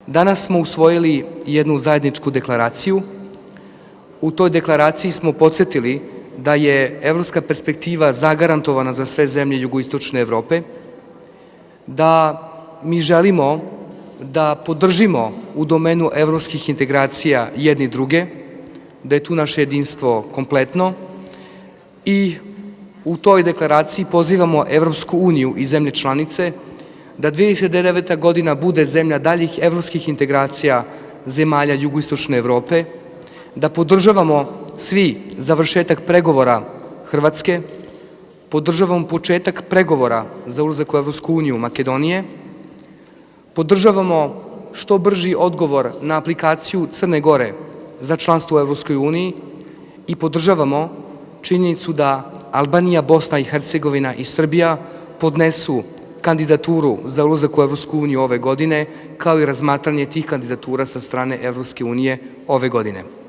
Danas smo usvojili jednu zajedničku deklaraciju. U toj deklaraciji smo podsjetili da je evropska perspektiva zagarantovana za sve zemlje jugoistočne Evrope, da mi želimo da podržimo u domenu evropskih integracija jedni druge, da je tu naše jedinstvo kompletno i u toj deklaraciji pozivamo Evropsku uniju i zemlje članice da 2009. godina bude zemlja daljih evropskih integracija zemalja jugoistočne Evrope, da podržavamo svi završetak pregovora Hrvatske, podržavamo početak pregovora za ulazak u Evropsku uniju Makedonije, podržavamo što brži odgovor na aplikaciju Crne Gore za članstvo u Evropskoj uniji i podržavamo činjenicu da Albanija, Bosna i Hercegovina i Srbija podnesu kandidaturu za ulazak u Evropsku uniju ove godine, kao i razmatranje tih kandidatura sa strane Evropske unije ove godine.